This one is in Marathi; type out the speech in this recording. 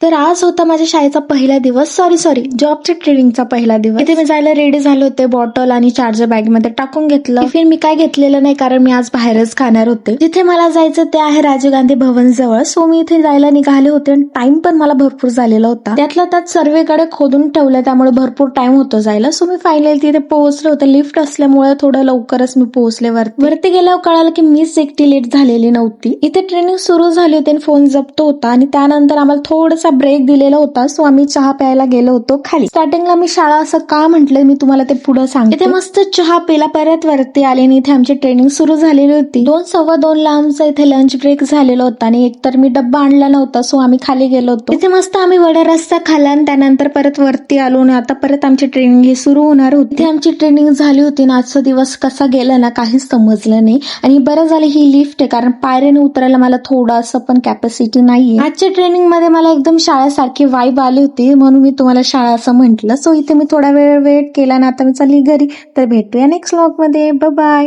तर आज होता माझ्या शाळेचा पहिला दिवस, सॉरी जॉबच्या ट्रेनिंगचा पहिला दिवस. इथे मी जायला रेडी झाले होते, बॉटल आणि चार्जर बॅग मध्ये टाकून घेतलं. टिफिन मी काय घेतलेलं नाही कारण मी आज बाहेरच खाणार होते. जिथे मला जायचं ते आहे राजीव गांधी भवन जवळ. सो मी इथे जायला निघाले होते आणि टाइम पण मला भरपूर झालेला होता. त्यातला त्यात सर्वेकडे खोदून ठेवलं, त्यामुळे भरपूर टाइम होतो जायला. सो मी फायनली तिथे पोहोचले होते. लिफ्ट असल्यामुळे थोडं लवकरच मी पोहोचले वरती गेल्यावर कळालं की मीच एकटी लेट झालेली नव्हती. इथे ट्रेनिंग सुरू झाली होती आणि फोन जप्त होता आणि त्यानंतर आम्हाला थोडंसं ब्रेक दिलेला होता. सो आम्ही चहा प्यायला गेलो होतो खाली. स्टार्टिंगला मी शाळा असं का म्हटलंय मी तुम्हाला ते पुढे सांगते. इथे मस्त चहा पिला, परत वरती आले आणि इथे आमची ट्रेनिंग सुरू झालेली होती. 2:15 ला आमचा इथे लंच ब्रेक झालेला होता आणि एकतर मी डब्बा आणला नव्हता. सो आम्ही खाली गेलो होतो. इथे मस्त आम्ही वडा रस्सा खाल्ला आणि त्यानंतर परत वरती आलो आणि आता परत आमची ट्रेनिंग ही सुरू होणार होती. इथे आमची ट्रेनिंग झाली होती आणि आजचा दिवस कसा गेला ना काहीच समजलं नाही. आणि बरं झालं ही लिफ्ट आहे कारण पायरीने उतरायला मला थोडंसं पण कॅपॅसिटी नाहीये. आजच्या ट्रेनिंग मध्ये मला एकदम शाळेसारखी वाईब आली होती म्हणून मी तुम्हाला शाळा असं म्हटलं. सो इथे मी थोडा वेळ वेट केला आणि आता मी चालली घरी. तर भेटूया नेक्स्ट व्लॉग मध्ये. Bye bye.